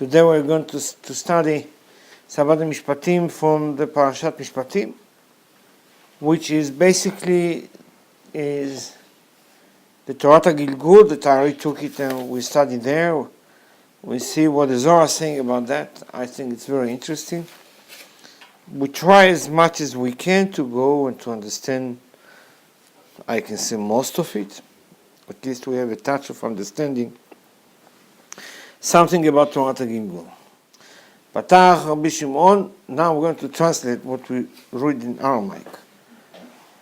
Today we're going to study Sabbat Mishpatim from the Parashat Mishpatim, which is basically is the Torah Gilgul. The Torah took it and we studied there. We see what the Zohar is saying about that. I think it's very interesting. We try as much as we can to go and to understand. I can say most of it. At least we have a touch of understanding something about Torah Gilgul. Patach Rabbi Shimon. Now we're going to translate what we read in Aramaic.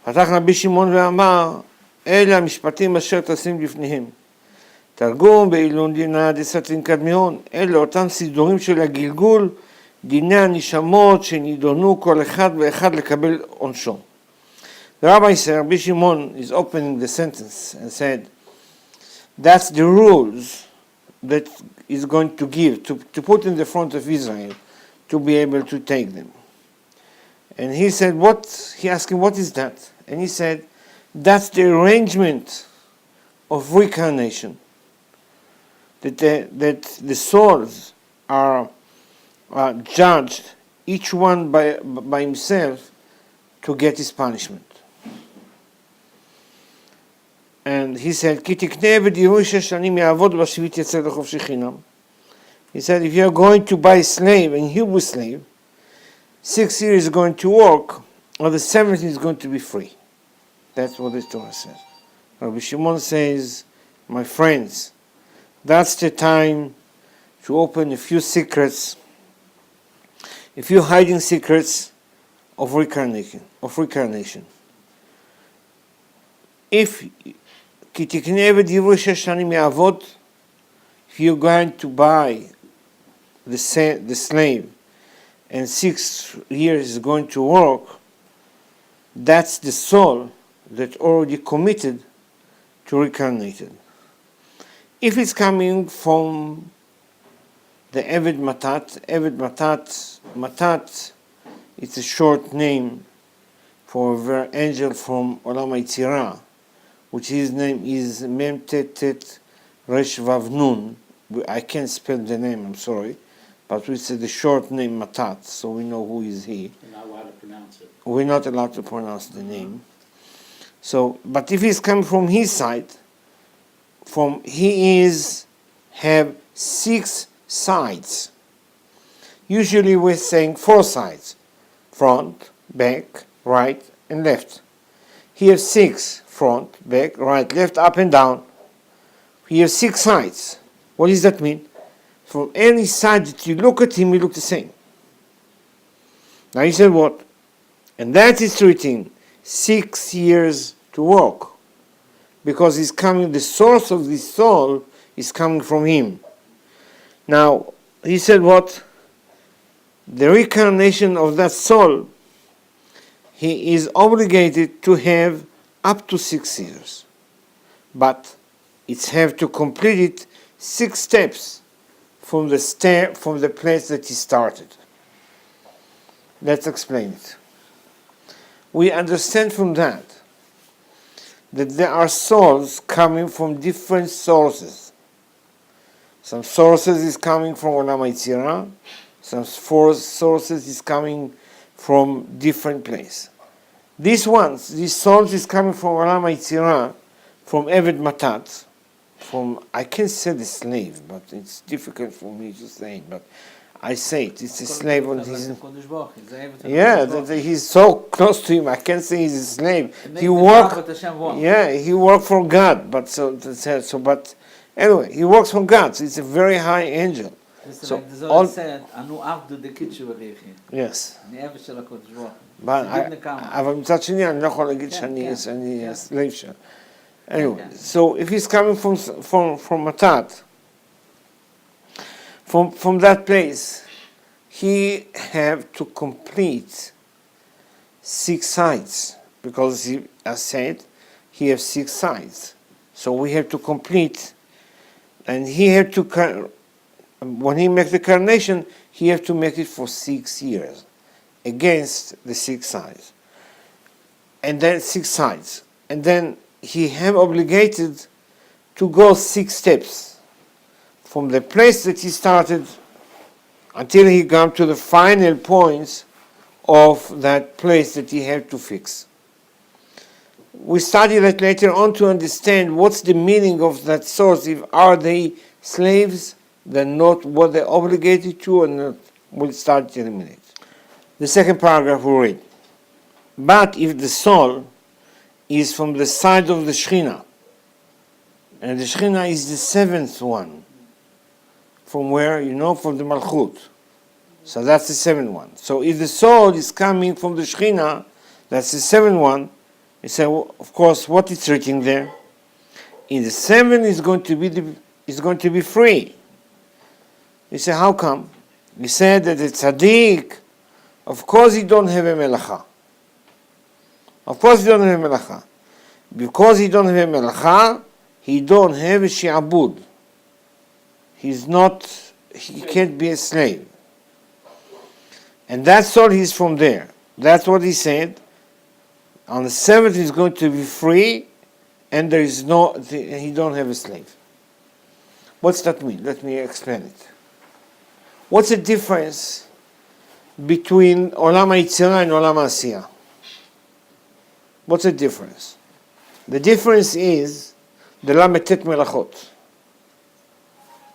פתח רבי שמעון ואמר, אלה המשפטים אשר תשים לפניהם. תרגום בעילון דינה דסתרין קדמיון, אלה אותם סידורים של הגלגול, דיני הנשמות שנידונו כל אחד ואחד לקבל עונשו. The rabbi said, Rabbi Shimon is opening the sentence and said, that's the rules that is going to give, to put in the front of Israel, to be able to take them. And he said, he asked him, what is that? And he said, that's the arrangement of reincarnation. That the souls are judged, each one by himself, to get his punishment. And he said, he said, if you are going to buy a slave, a Hebrew slave, 6 years is going to work, or the 7th is going to be free. That's what the Torah says. Rabbi Shimon says, my friends, that's the time to open a few secrets, a few hiding secrets of reincarnation. If you're going to buy the slave, and 6 years is going to work, that's the soul that already committed to reincarnated. If it's coming from the Eved Matat, it's a short name for an angel from Olam HaYetzirah, which his name is Mem Tet Tet Resh Vav Nun. I can't spell the name, I'm sorry. But we say the short name Matat, so we know who is he. We're not allowed to pronounce it. We're not allowed to pronounce the name. So, but if he's coming from his side, have 6 sides. Usually we're saying 4 sides: front, back, right, and left. He has 6: front, back, right, left, up and down. He has 6 sides. What does that mean? From any side that you look at him, he look the same. Now he said what? And that is treating 6 years to work. Because he's coming, the source of this soul is coming from him. Now, he said what? The reincarnation of that soul, he is obligated to have up to 6 years. But it's have to complete it 6 steps. From the place that he started. Let's explain it. We understand from that there are souls coming from different sources. Some sources is coming from Olam HaYetzirah, some sources is coming from different place. These souls is coming from Olam HaYetzirah, from Eved Matat, I can't say the slave, but it's difficult for me to say it, but I say it. It's a slave on his... Yeah, he's so close to him, I can't say he's a slave. He worked for God, but but anyway, he works for God, so it's a very high angel. So like the Zohar said, yes. אבל מצד שני, אני לא יכול להגיד שאני slave שלו. Anyway, so if he's coming from Matat, from that place, he have to complete 6 sides, because as said, he has 6 sides. So we have to complete, and he had to, when he makes the carnation, he have to make it for 6 years, against the 6 sides, and then 6 sides, and then he have obligated to go 6 steps from the place that he started until he come to the final points of that place that he had to fix. We study that later on to understand what's the meaning of that source. If are they slaves, they're not what they're obligated to, and not. We'll start in a minute. The second paragraph we read. But if the soul is from the side of the Shekhinah, and the Shekhinah is the seventh one, from where? From the Malchut. So that's the seventh one. So if the soul is coming from the Shekhinah, that's the seventh one. You say, well, of course, what is written there? In the seventh is going to be free. You say, how come? We said that the tzaddik, of course he don't have a melacha. Of course he don't have a melacha. Because he don't have a melacha, he don't have a shi'abud. He can't be a slave. And that's all he's from there. That's what he said. On the seventh he's going to be free, and he don't have a slave. What's that mean? Let me explain it. What's the difference between Olam HaYetzirah and Olam HaAsiyah? What's the difference? The difference is the Lametet Melachot.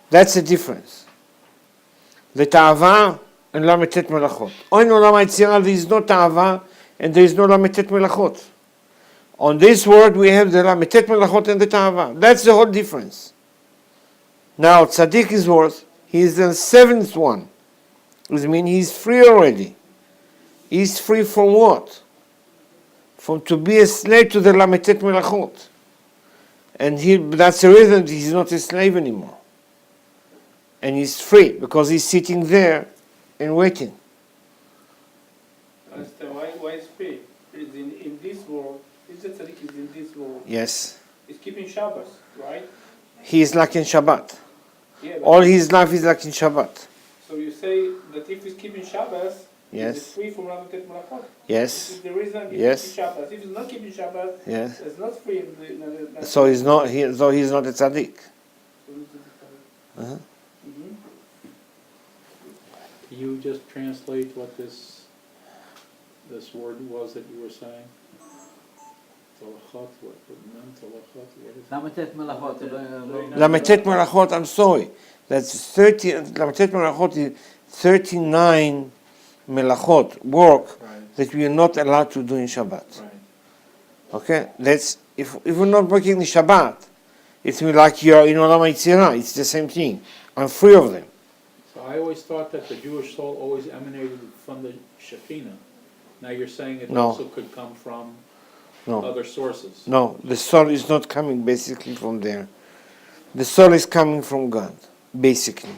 That's the difference. The Ta'ava and Lametet Melachot. On Olam HaYetzirah there is no Ta'ava and there is no Lametet Melachot. On this world we have the Lametet Melachot and the Ta'ava. That's the whole difference. Now Tzaddik is worth. He is the seventh one. Which means he's free already. He's free from what? From to be a slave to the Lametet Melachot. And that's the reason he's not a slave anymore. And he's free because he's sitting there and waiting. Why is free? It's in this world. If the tzaddik is in this world. Yes. He's keeping Shabbos, right? He is like in Shabbat. Yeah, all his life is like in Shabbat. So you say that if he's keeping Shabbos, yes. he's free from Lametet Melachot. Yes. This is the reason he's yes. keeping Shabbos. If he's not keeping Shabbos, yes. it's not free. So he's not. He's not a tzaddik. Can you just translate what this word was that you were saying? Lametet Melachot. Lametet Melachot, I'm sorry. That's 30. Lametet Melachot is 39 melachot, work, right, that we are not allowed to do in Shabbat. Right. Okay? That's, if we're not working in Shabbat, it's like you're in Olam HaYetzirah. It's the same thing. I'm free of them. So I always thought that the Jewish soul always emanated from the Shekhinah. Now you're saying it also could come from other sources. No, the soul is not coming basically from there. The soul is coming from God, basically.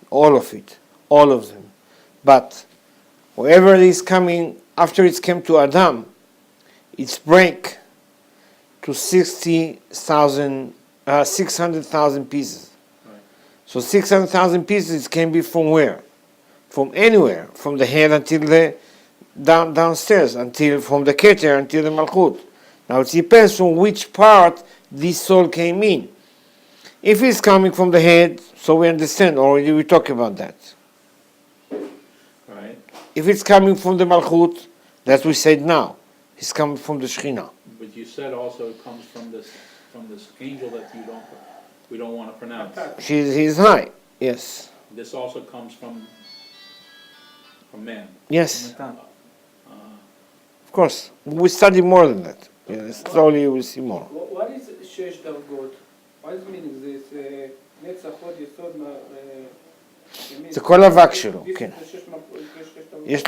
All of it. All of them. But wherever it is coming, after it came to Adam, it's break to 600,000 pieces. Right. So 600,000 pieces can be from where? From anywhere. From the head until the downstairs, until from the Keter until the Malchut. Now it depends on which part this soul came in. If it's coming from the head, so we understand already, we talk about that. Right. If it's coming from the Malchut, that we said now. It's coming from the Shekhinah. But you said also it comes from this angel that we don't want to pronounce. He's high, yes. This also comes from man. Yes. Of course. We study more than that. Slowly you will see more. What is Shesh Dargot? What is meaning this? Netzach Hod Yesod זה כל אבק שלו, כן. יש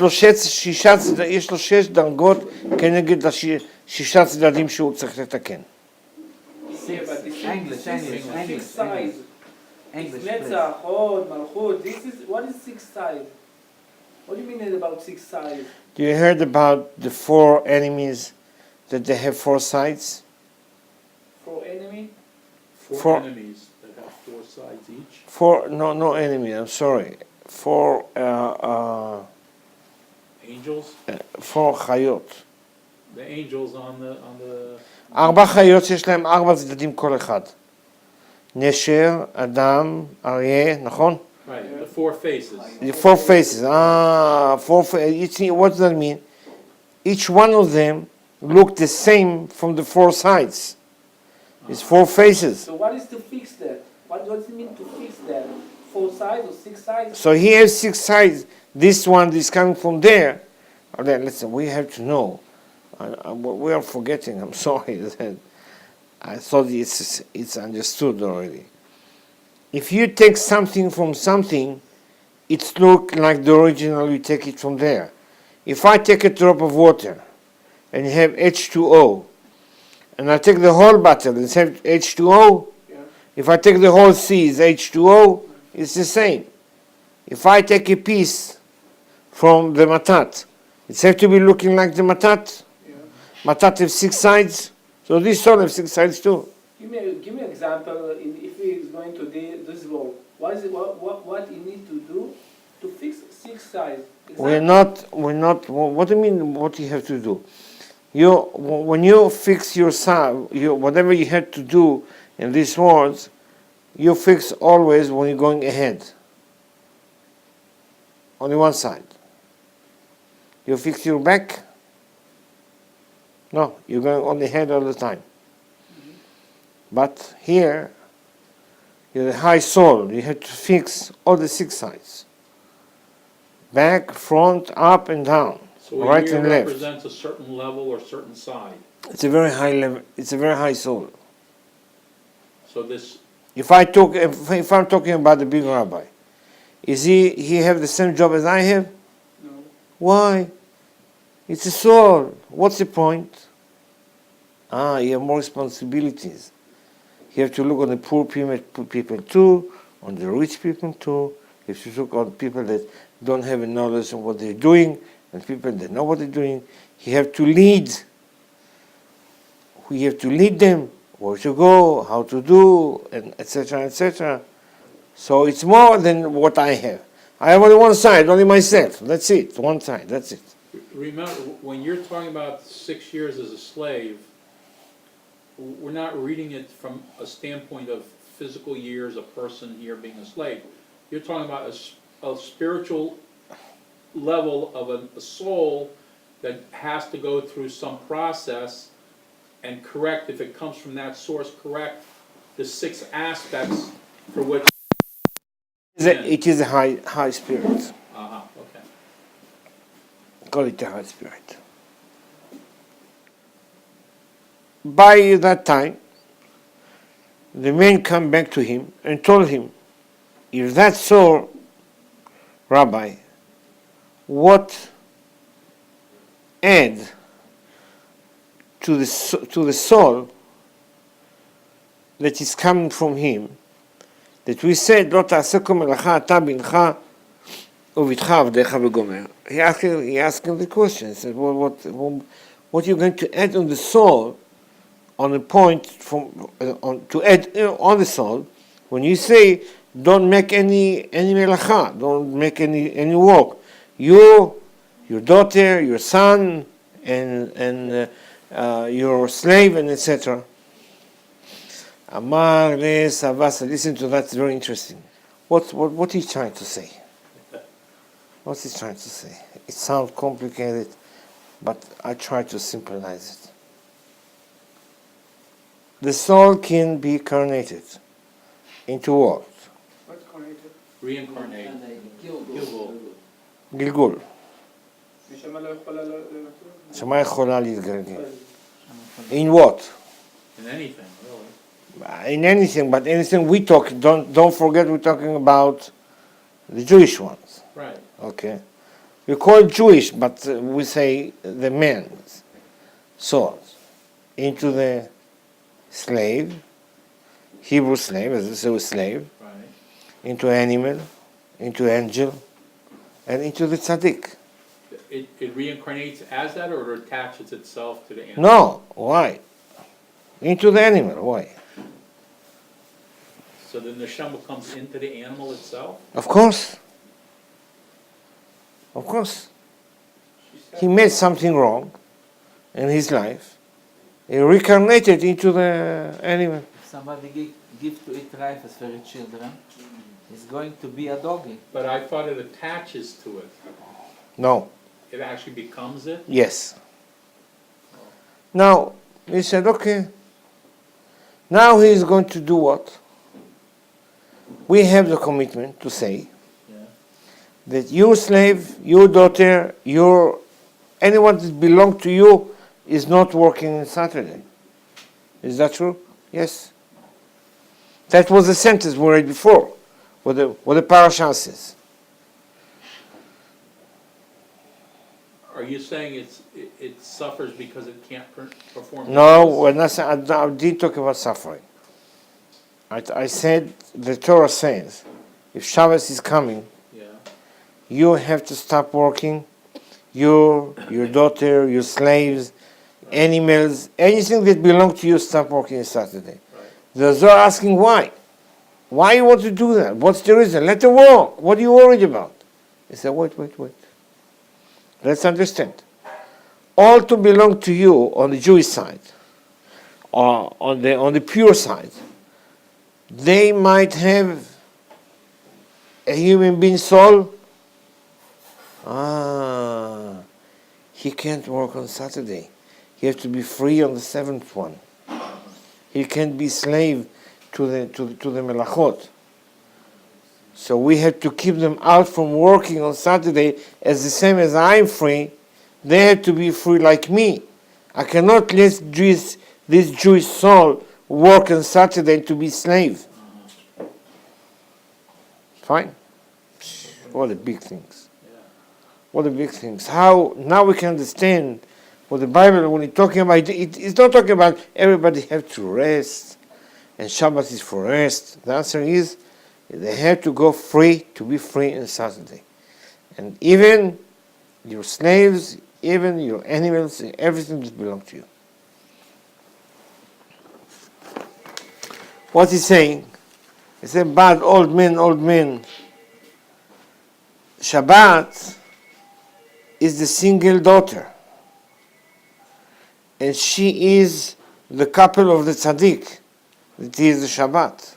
לו שש דרגות כנגד שישה צדדים שהוא צריך לתקן. Netzach, Hod, Malchut, what is six sides? What do you mean about six sides? You heard about the four enemies that they have four sides? Four enemies? Four enemies that have four sides each? No enemy, I'm sorry. Four angels? Four חיות. The angels on the 4 חיות שיש להם 4 צדדים כל אחד. נשר, אדם, אריה, נכון? Right, four faces. The four faces. What does that mean? Each one of them look the same from the four sides. It's four faces. So what is to fix that? What does it mean to fix that? 4 sides or 6 sides? So he has 6 sides. This one is coming from there. Listen, we have to know. We are forgetting. I'm sorry. I thought it's understood already. If you take something from something, it's look like the original. You take it from there. If I take a drop of water and have H2O, and I take the whole bottle and have H2O, if I take the whole sea is H2O, it's the same. If I take a piece from the matat, it has to be looking like the matat. Matat has 6 sides, so this soul has 6 sides too. Give me an example. If he is going to this role, what he need to do to fix 6 sides? Exactly. We're not. What do you mean? What you have to do? When you fix your side, whatever you had to do in these words, you fix always when you're going ahead. Only one side. You fix your back. No, you're going on the head all the time. But here, you're the high soul. You have to fix all the 6 sides. Back, front, up and down. So right here and left. represents a certain level or certain side. It's a very high level. It's a very high soul. So this. If I'm talking about the big rabbi, is he have the same job as I have? No. Why? It's a soul. What's the point? You have more responsibilities. You have to look on the poor people too, on the rich people too. You have to look on people that don't have a knowledge of what they're doing, and people that know what they're doing. You have to lead. We have to lead them, where to go, how to do, and etc., etc. So it's more than what I have. I have only one side, only myself. That's it. One side. That's it. Remember, when you're talking about 6 years as a slave, we're not reading it from a standpoint of physical years, a person here being a slave. You're talking about a spiritual level of a soul that has to go through some process and correct, if it comes from that source, correct the 6 aspects for which. It is a high spirit. Okay. Call it a high spirit. By that time, the man came back to him and told him, if that's so, Rabbi, what add to the soul that is coming from him, that we said, לא תעשה כל מלאכה אתה בנך ובתך עבדיך וגומר. He asking the question. He said, what are you going to add on the soul, on the point to add on the soul, when you say, don't make any melacha, don't make any work. You, your daughter, your son, and your slave, and etc. Amar le Savasa. Listen to that, it's very interesting. What he's trying to say? What's he trying to say? It sounds complicated, but I try to simplify it. The soul can be incarnated into what? What's connected? Reincarnate. גלגול. נשמה לא יכולה נשמה יכולה להתגלגל. In what? In anything, really. In anything, but anything we talk, don't forget we're talking about the Jewish ones. Right. Okay. We call it Jewish, but we say the man's soul into the slave, Hebrew slave, as we say slave, Right. into animal, into angel, and into the tzaddik. It reincarnates as that, or it attaches itself to the animal? No, why? Into the animal, why? So the neshama comes into the animal itself? Of course. Of course. He made something wrong in his life. He reincarnated into the animal. If somebody give to eat rice for his children, It's going to be a doggy. But I thought it attaches to it. No. It actually becomes it? Yes. Now, he said, okay. Now he is going to do what? We have the commitment to say Yeah. that your slave, your daughter, anyone that belongs to you is not working on Saturday. Is that true? Yes. That was the sentence we read before, what the parasha says. Are you saying it suffers because it can't perform? No, justice? we're not saying, I did talk about suffering. I said the Torah says, if Shabbos is coming, Yeah. you have to stop working. Your daughter, your slaves, animals, anything that belongs to you, stop working on Saturday. Right. The Zohar asking why. Why you want to do that? What's the reason? Let them work. What are you worried about? He said, wait. Let's understand. All to belong to you on the Jewish side, or on the pure side. They might have a human being soul. He can't work on Saturday. He has to be free on the seventh one. He can't be slave to the melachot. So we have to keep them out from working on Saturday as the same as I'm free. They have to be free like me. I cannot let this Jewish soul work on Saturday to be slave. Fine. What the big things. Yeah. What the big things. How now we can understand what the Bible, when it's talking about, it's not talking about everybody have to rest and Shabbat is for rest. The answer is they have to go free to be free on Saturday. And even your slaves, even your animals, everything that belongs to you. What he's saying, he said, bad old men. Shabbat is the single daughter. And she is the couple of the tzaddik. That is the Shabbat.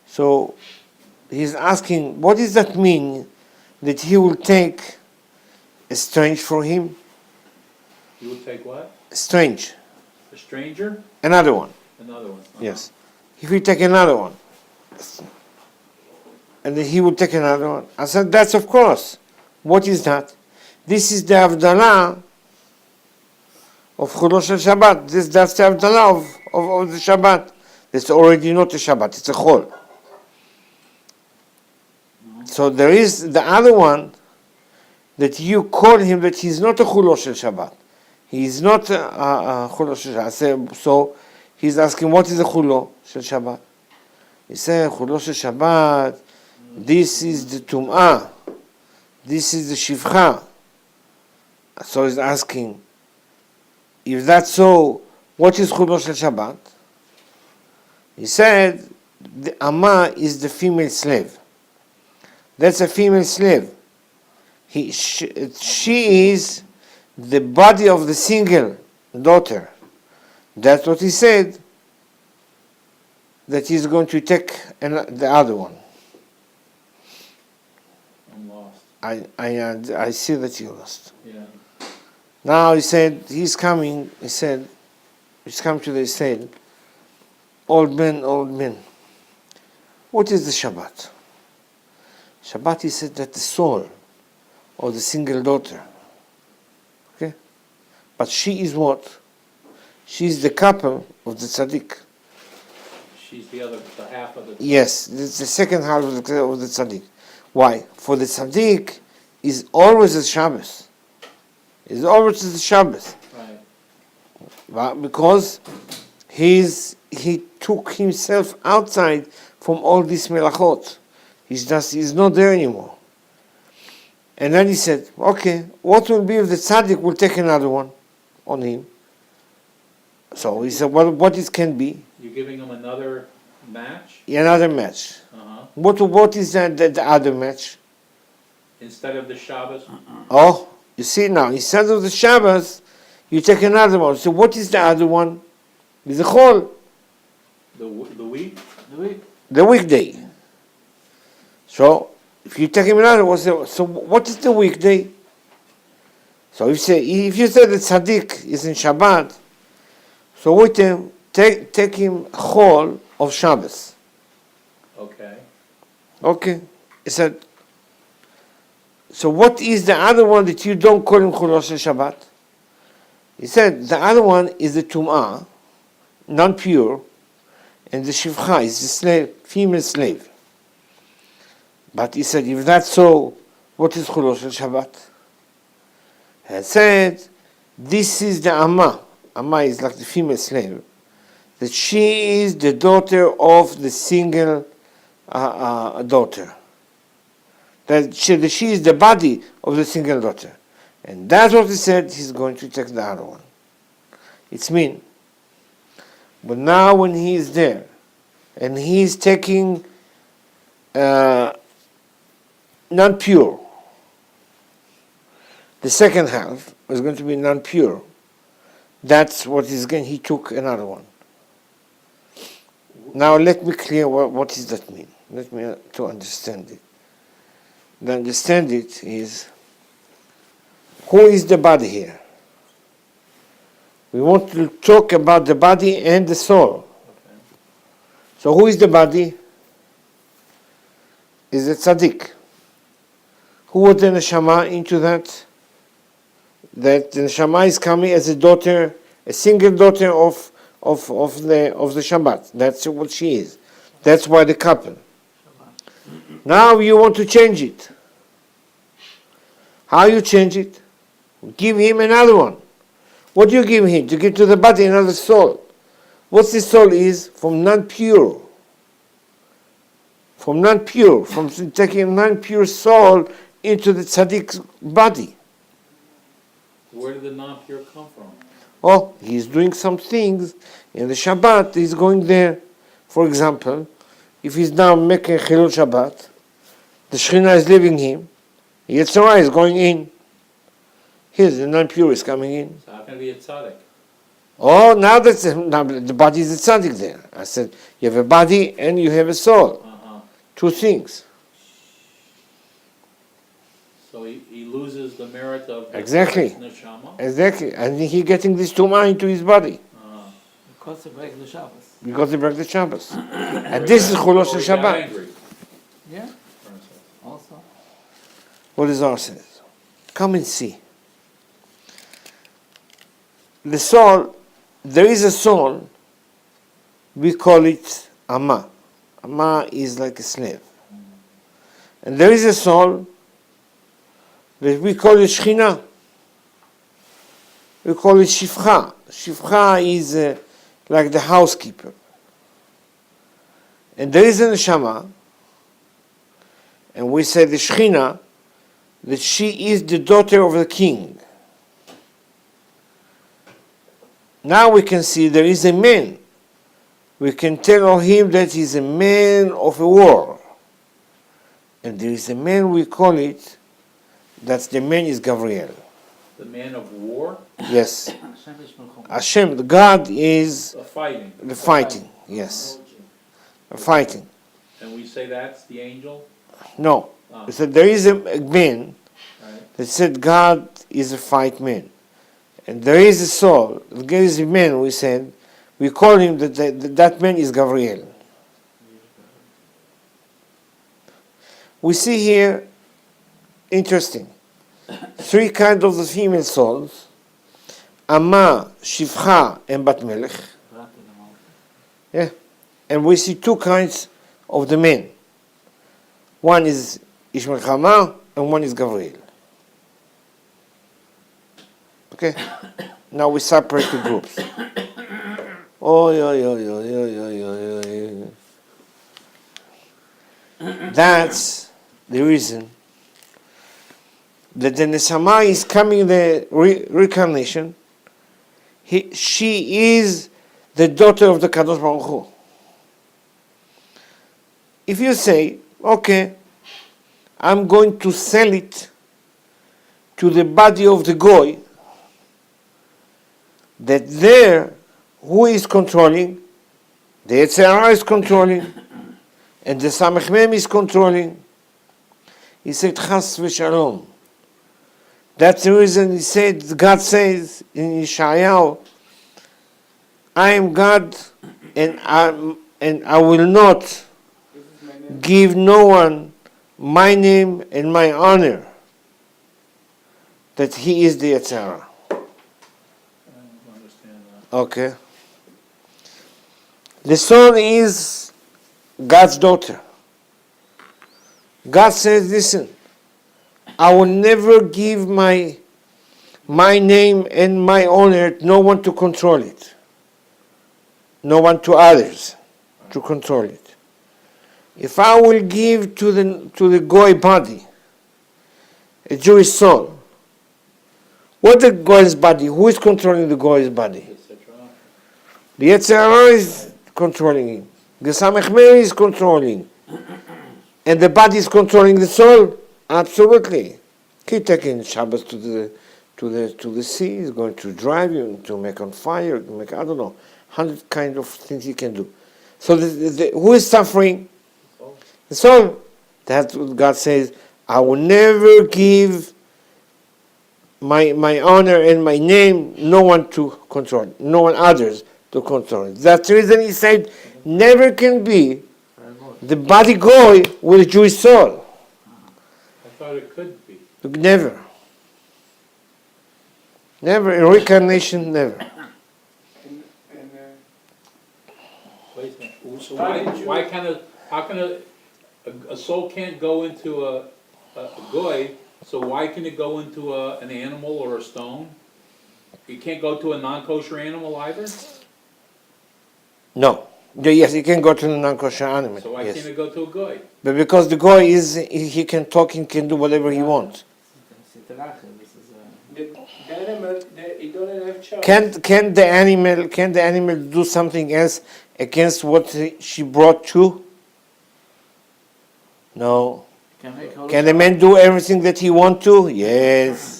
So he's asking, what does that mean that he will take a strange for him? You would take what? Strange. A stranger? Another one. Another one. Yes. If we take another one, and then he will take another one. I said, that's of course. What is that? This is the Havdalah of Chulul Shel Shabbat. That's the Havdalah of the Shabbat. That's already not a Shabbat, it's a Chol. So there is the other one that you call him that he's not a Chulul Shel Shabbat. He's not a Chulul Shel Shabbat. So he's asking, what is a Chulul Shel Shabbat? He said, Chulul Shel Shabbat, this is the Tum'ah. This is the Shivcha. So he's asking, if that's so, what is Chulul Shel Shabbat? He said, the Amma is the female slave. That's a female slave. She is the body of the single daughter. That's what he said, that he's going to take the other one. I'm lost. I see that you lost. Yeah. Now he said, he's coming to the said, old men. What is the Shabbat? Shabbat, he said, that the soul of the single daughter. Okay? But she is what? She is the couple of the tzaddik. She's the half of the. Yes, it's the second half of the tzaddik. Why? For the tzaddik is always a Shabbos. Is always a Shabbos. Right. Well, because he took himself outside from all these melachot. He's not there anymore. And then he said, okay, what will be if the tzaddik will take another one on him? So he said, what it can be? You're giving him another match? Another match. Uh-huh. What is the other match? Instead of the Shabbos? Oh, you see now, instead of the Shabbos, you take another one. So what is the other one? It's the Chol, The week? Do we? the weekday. So if you take him another, so what is the weekday? So if you say that tzaddik is in Shabbat, so with him, take him whole of Shabbos. Okay. Okay. He said, so what is the other one that you don't call him Chulul Shel Shabbat? He said, the other one is the Tum'ah, non-pure, and the Shivcha is the slave, female slave. But he said, if that's so, what is Chulul Shel Shabbat? He said, this is the Amma. Amma is like the female slave. That she is the daughter of the single daughter. That she is the body of the single daughter. And that's what he said, he's going to take the other one. It's mean. But now when he is there, and he is taking non-pure, the second half was going to be non-pure. That's what he's going. He took another one. Now let me clear what does that mean. Let me to understand it. To understand it is, who is the body here? We want to talk about the body and the soul. Okay. So who is the body? Is the tzaddik. Who would the neshama into that? That the neshama is coming as a daughter, a single daughter of the Shabbat. That's what she is. That's why the couple. Now you want to change it. How you change it? Give him another one. What do you give him? To give to the body another soul. What the soul is? From non-pure. From non-pure. From taking non-pure soul into the tzaddik's body. Where did the non-pure come from? Oh, he's doing some things in the Shabbat. He's going there. For example, if he's now making Chilul Shabbat, the Shekhinah is leaving him. Yetzirah is going in. Here's the non-pure is coming in. So how can it be a tzaddik? Oh, now the body is the tzaddik there. I said, you have a body and you have a soul. Two things. So he loses the merit of the Exactly. neshama? Exactly. And he getting this tumah into his body. Because they break the Shabbos. Because they break the Shabbos. And this is Chulul Shel Or he got Shabbat. angry, Yeah, for instance. also. What does Zohar says? Come and see. The soul, there is a soul, we call it Amma. Amma is like a slave. And there is a soul that we call it Shekhinah. We call it Shivcha. Shivcha is like the housekeeper. And there is a neshama, and we say the Shekhinah, that she is the daughter of the king. Now we can see there is a man. We can tell him that he's a man of a war. And there is a man, we call it, that the man is Gabriel. The man of war? Yes. Hashem is Melchom. Hashem, the God is The fighting. the fighting. Yes. The fighting. And we say that's the angel? No. Ah, We said there is a man right. that said God is a fight man. And there is a soul, there is a man, we said, we call him that man is Gabriel. We see here, interesting, three kinds of the female souls, Amma, Shivcha, and Bat Melech. Yeah. And we see two kinds of the men. One is Ish Melchama, and one is Gabriel. Okay? Now we separate the groups. Oh, yeah. That's the reason that the Nesama is coming in the Reincarnation. She is the daughter of the Kadosh Baruch Hu. If you say, okay, I'm going to sell it to the body of the Goy, that there, who is controlling? The Yetzirah is controlling, and the Samech Mem is controlling. He said, Chas v'shalom. That's the reason he said, God says in Yeshayahu, I am God, and I will not This is my name. give no one my name and my honor, that he is the Yetzirah. I don't understand that. Okay. The soul is God's daughter. God says, listen, I will never give my name and my honor, no one to control it. No one to others to control it. If I will give to the goy body, a Jewish soul, what the goy's body? Who is controlling the goy's body? etc. The Yetzirah is controlling him. The Samech Meir is controlling. And the body is controlling the soul? Absolutely. Keep taking Shabbos to the sea, he's going to drive you, to make on fire, to make, I don't know, 100 kind of things he can do. So who is suffering? The soul. That's what God says, I will never give my honor and my name, no one to control it, no one others to control it. That's the reason he said, never can be the body goy with a Jewish soul. I thought it could be. Never. Never. In Reincarnation, never. And, Wait a minute. So Why did you- why can how can a soul can't go into a goy, so why can it go into an animal or a stone? It can't go to a non-kosher animal either? No. Yes, he can go to the non-kosher animal. So why Yes. can't it go to a goy? But because the goy is, he can talk, he can do whatever he wants. This is the animal, it doesn't have choice. Can the animal do something else against what she brought to? No. can make Can the man do everything that he want to? Yes.